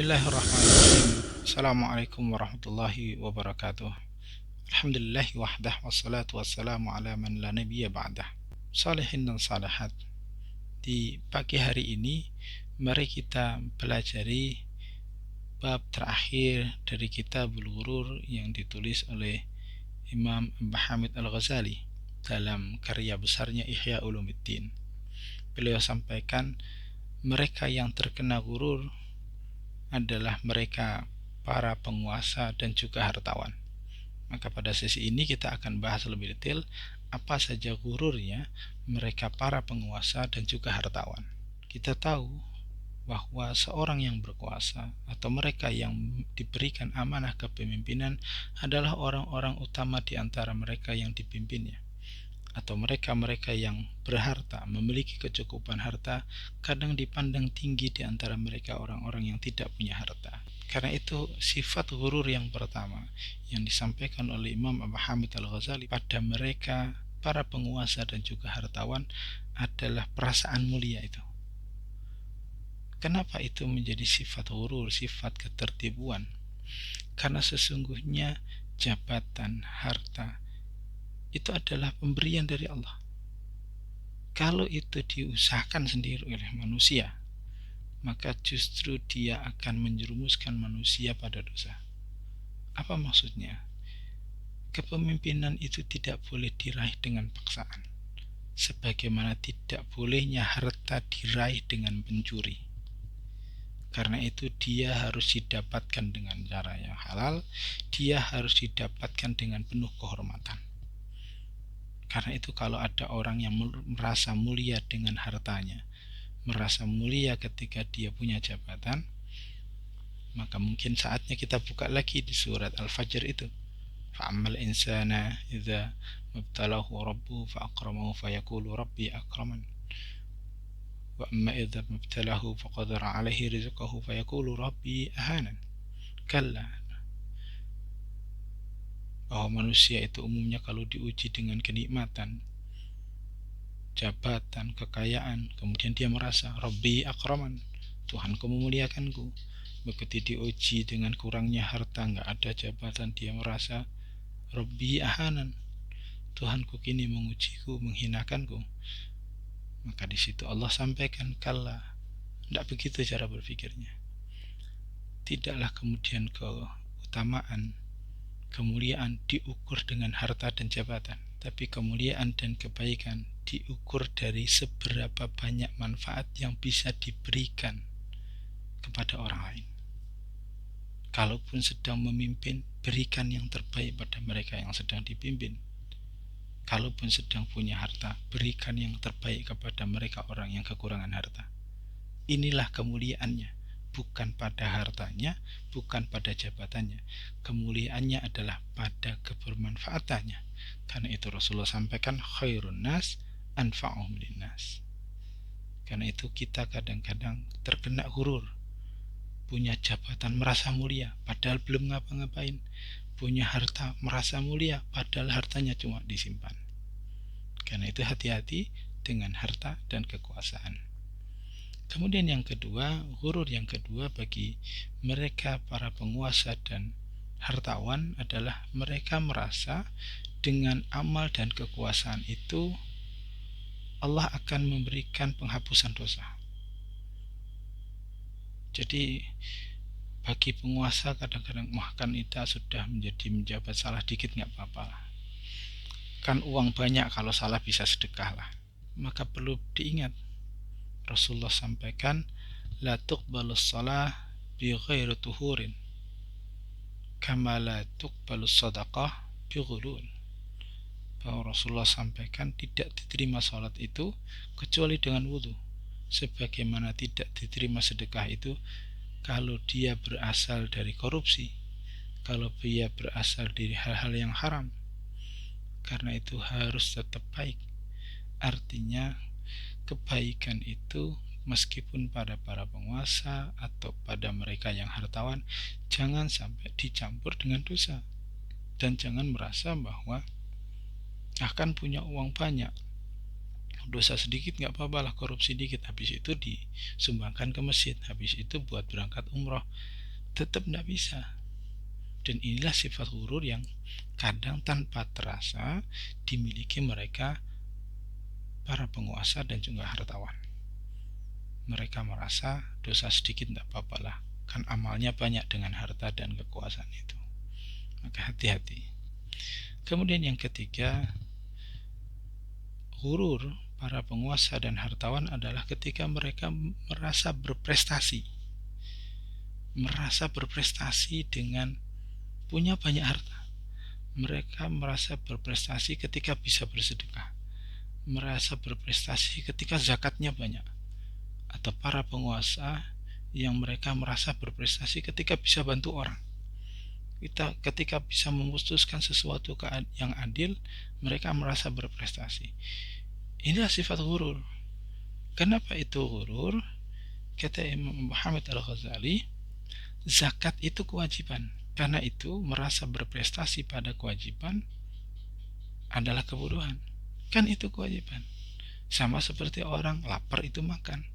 Bismillahirrahmanirrahim. Assalamualaikum warahmatullahi wabarakatuh. Alhamdulillahi wahdah wassalatu wassalamu ala man la nabiyya ba'dah. Salihin dan salihat. Di pagi hari ini mari kita pelajari bab terakhir dari Kitabul Ghurur yang ditulis oleh Imam Abu Hamid Al-Ghazali dalam karya besarnya Ihya Ulumuddin. Beliau sampaikan mereka yang terkena gurur adalah mereka para penguasa dan juga hartawan. Maka pada sesi ini kita akan bahas lebih detail apa saja gururnya mereka para penguasa dan juga hartawan. Kita tahu bahwa seorang yang berkuasa atau mereka yang diberikan amanah kepemimpinan adalah orang-orang utama di antara mereka yang dipimpinnya. Atau mereka-mereka yang berharta, memiliki kecukupan harta, kadang dipandang tinggi di antara mereka orang-orang yang tidak punya harta. Karena itu sifat ghurur yang pertama yang disampaikan oleh Imam Abu Hamid Al-Ghazali pada mereka, para penguasa dan juga hartawan adalah perasaan mulia itu. Kenapa itu menjadi sifat ghurur, sifat ketertipuan? Karena sesungguhnya jabatan, harta itu adalah pemberian dari Allah. Kalau itu diusahakan sendiri oleh manusia, maka justru dia akan menjerumuskan manusia pada dosa. Apa maksudnya? Kepemimpinan itu tidak boleh diraih dengan paksaan, sebagaimana tidak bolehnya harta diraih dengan pencuri. Karena itu dia harus didapatkan dengan cara yang halal, dia harus didapatkan dengan penuh kehormatan. Karena itu kalau ada orang yang merasa mulia dengan hartanya, merasa mulia ketika dia punya jabatan, maka mungkin saatnya kita buka lagi di surat Al-Fajr itu. Fa'ammal insana idza mabtalahu rabbuhu fa'akramahu fayaqulu rabbi akraman. Wa amma idza mabtalahu faqadara 'alaihi rizqahu fayaqulu rabbi ahanan. Kalla. Bahwa manusia itu umumnya kalau diuji dengan kenikmatan, jabatan, kekayaan, kemudian dia merasa Rabbi akraman, Tuhanku memuliakanku. Begitu diuji dengan kurangnya harta, nggak ada jabatan, dia merasa Rabbi ahanan, Tuhanku kini mengujiku, menghinakanku. Maka di situ Allah sampaikan, kalla, tidak begitu cara berpikirnya. Tidaklah kemudian keutamaan, kemuliaan diukur dengan harta dan jabatan, tapi kemuliaan dan kebaikan diukur dari seberapa banyak manfaat yang bisa diberikan kepada orang lain. Kalaupun sedang memimpin, berikan yang terbaik pada mereka yang sedang dipimpin. Kalaupun sedang punya harta, berikan yang terbaik kepada mereka orang yang kekurangan harta. Inilah kemuliaannya, bukan pada hartanya, bukan pada jabatannya. Kemuliaannya adalah pada kebermanfaatannya. Karena itu Rasulullah sampaikan khairun nas anfa'uhum linnas. Karena itu kita kadang-kadang terkena gurur, punya jabatan merasa mulia padahal belum ngapa-ngapain, punya harta merasa mulia padahal hartanya cuma disimpan. Karena itu hati-hati dengan harta dan kekuasaan. Kemudian yang kedua, ghurur yang kedua bagi mereka para penguasa dan hartawan adalah mereka merasa dengan amal dan kekuasaan itu Allah akan memberikan penghapusan dosa. Jadi bagi penguasa kadang-kadang kan kita sudah menjadi menjabat, salah dikit nggak apa-apa lah. Kan uang banyak, kalau salah bisa sedekah lah. Maka perlu diingat, Rasulullah sampaikan, la tuqbalus shalah bi ghairi tuhurin kama la tuqbalus sadaqah bi ghulul. Bahwa Rasulullah sampaikan tidak diterima salat itu kecuali dengan wudu, sebagaimana tidak diterima sedekah itu kalau dia berasal dari korupsi, kalau dia berasal dari hal-hal yang haram. Karena itu harus tetap baik. Artinya kebaikan itu meskipun pada para penguasa atau pada mereka yang hartawan, jangan sampai dicampur dengan dosa. Dan jangan merasa bahwa akan punya uang banyak, dosa sedikit nggak apa-apa lah, korupsi dikit, habis itu disumbangkan ke masjid, habis itu buat berangkat umroh. tetap tidak bisa. Dan inilah sifat ghurur yang kadang tanpa terasa dimiliki mereka para penguasa dan juga hartawan. Mereka merasa dosa sedikit tidak apa-apa lah, kan amalnya banyak dengan harta dan kekuasaan itu. Maka hati-hati. Kemudian yang ketiga, ghurur para penguasa dan hartawan adalah ketika mereka merasa berprestasi dengan punya banyak harta. Mereka merasa berprestasi ketika bisa bersedekah, merasa berprestasi ketika zakatnya banyak. Atau para penguasa yang mereka merasa berprestasi ketika bisa bantu orang. Ketika bisa memutuskan sesuatu yang adil, mereka merasa berprestasi. Inilah sifat ghurur. Kenapa itu ghurur? Kata Imam Muhammad Al-Ghazali, zakat itu kewajiban. Karena itu merasa berprestasi pada kewajiban adalah kebodohan. Kan itu kewajiban. Sama seperti orang lapar itu makan.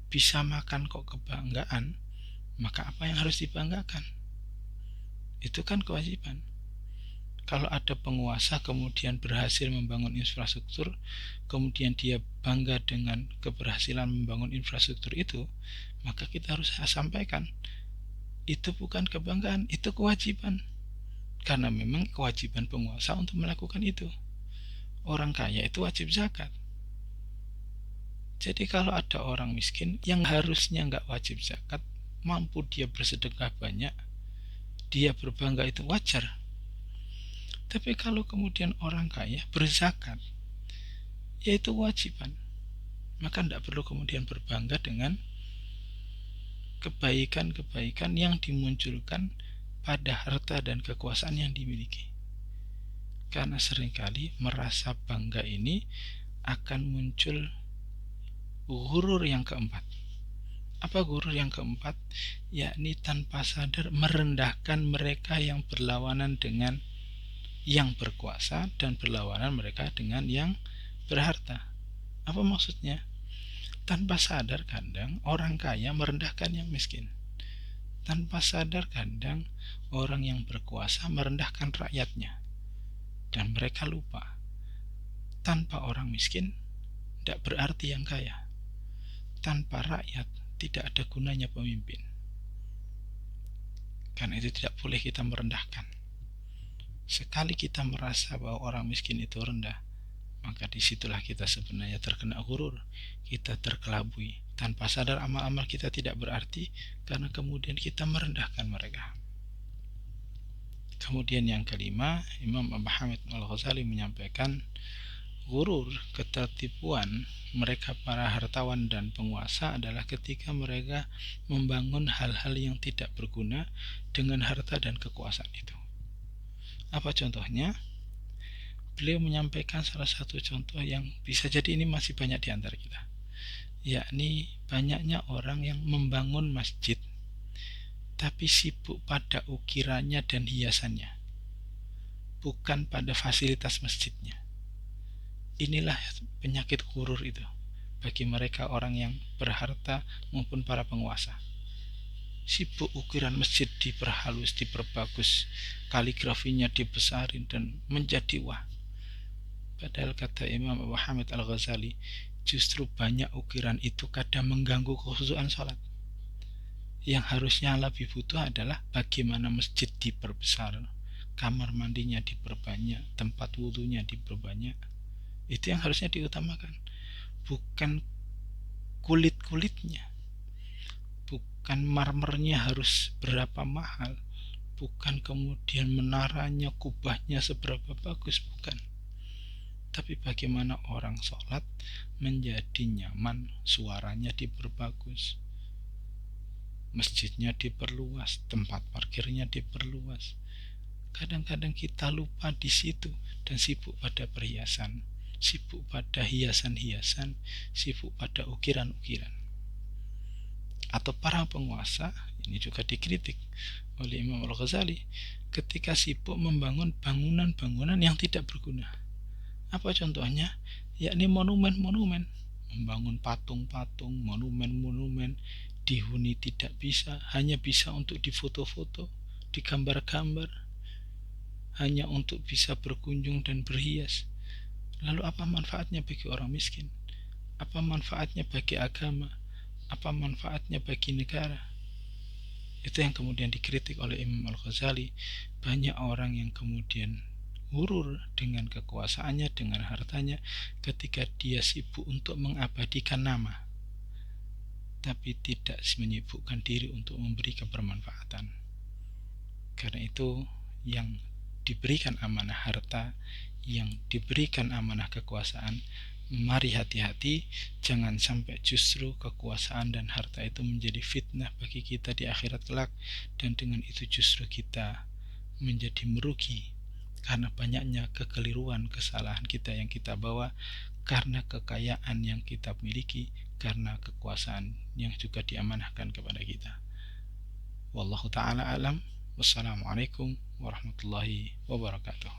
Bisa makan kok kebanggaan, maka apa yang harus dibanggakan? Itu kan kewajiban. Kalau ada penguasa kemudian berhasil membangun infrastruktur, kemudian dia bangga dengan keberhasilan membangun infrastruktur itu, maka kita harus sampaikan, itu bukan kebanggaan, itu kewajiban. Karena memang kewajiban penguasa untuk melakukan itu. Orang kaya itu wajib zakat. Jadi kalau ada orang miskin yang harusnya nggak wajib zakat, mampu dia bersedekah banyak, dia berbangga, itu wajar. Tapi kalau kemudian orang kaya berzakat, yaitu kewajiban, maka tidak perlu kemudian berbangga dengan kebaikan-kebaikan yang dimunculkan pada harta dan kekuasaan yang dimiliki. Karena seringkali merasa bangga ini akan muncul ghurur yang keempat. Apa ghurur yang keempat? Yakni tanpa sadar merendahkan mereka yang berlawanan dengan yang berkuasa dan berlawanan mereka dengan yang berharta. Apa maksudnya? Tanpa sadar kadang orang kaya merendahkan yang miskin. Tanpa sadar kadang orang yang berkuasa merendahkan rakyatnya. Dan mereka lupa, tanpa orang miskin tidak berarti yang kaya. Tanpa rakyat tidak ada gunanya pemimpin. Karena itu tidak boleh kita merendahkan. Sekali kita merasa bahwa orang miskin itu rendah, maka disitulah kita sebenarnya terkena ghurur. Kita terkelabui. Tanpa sadar amal-amal kita tidak berarti karena kemudian kita merendahkan mereka. Kemudian yang kelima, Imam Abu Hamid Al-Ghazali menyampaikan ghurur, ketertipuan mereka para hartawan dan penguasa adalah ketika mereka membangun hal-hal yang tidak berguna dengan harta dan kekuasaan itu. Apa contohnya? Beliau menyampaikan salah satu contoh yang bisa jadi ini masih banyak di antara kita, yakni banyaknya orang yang membangun masjid tapi sibuk pada ukirannya dan hiasannya, bukan pada fasilitas masjidnya. Inilah penyakit ghurur itu bagi mereka orang yang berharta maupun para penguasa. Sibuk ukiran masjid diperhalus, diperbagus, kaligrafinya dibesarin dan menjadi wah. Padahal kata Imam Abu Hamid Al-Ghazali, justru banyak ukiran itu kadang mengganggu kekhusyuan sholat. Yang harusnya lebih butuh adalah bagaimana masjid diperbesar, kamar mandinya diperbanyak, tempat wudhunya diperbanyak. Itu yang harusnya diutamakan, bukan kulit-kulitnya, bukan marmernya harus berapa mahal, bukan kemudian menaranya, kubahnya seberapa bagus, bukan. Tapi bagaimana orang sholat menjadi nyaman, suaranya diperbagus, masjidnya diperluas, tempat parkirnya diperluas. Kadang-kadang kita lupa di situ dan sibuk pada perhiasan, sibuk pada hiasan-hiasan, sibuk pada ukiran-ukiran. Atau para penguasa, ini juga dikritik oleh Imam Al-Ghazali, ketika sibuk membangun bangunan-bangunan yang tidak berguna. Apa contohnya? Yakni monumen-monumen, membangun patung-patung, monumen-monumen dihuni tidak bisa, hanya bisa untuk difoto-foto, digambar-gambar, hanya untuk bisa berkunjung dan berhias. Lalu apa manfaatnya bagi orang miskin? Apa manfaatnya bagi agama? Apa manfaatnya bagi negara? Itu yang kemudian dikritik oleh Imam Al-Ghazali. Banyak orang yang kemudian hurur dengan kekuasaannya, dengan hartanya, ketika dia sibuk untuk mengabadikan nama, tapi tidak menyibukkan diri untuk memberi kebermanfaatan. Karena itu, yang diberikan amanah harta, yang diberikan amanah kekuasaan, mari hati-hati, jangan sampai justru kekuasaan dan harta itu menjadi fitnah bagi kita di akhirat kelak, dan dengan itu justru kita menjadi merugi karena banyaknya kekeliruan, kesalahan kita yang kita bawa, karena kekayaan yang kita miliki, karena kekuasaan yang juga diamanahkan kepada kita. Wallahu ta'ala alam. Wassalamualaikum warahmatullahi wabarakatuh.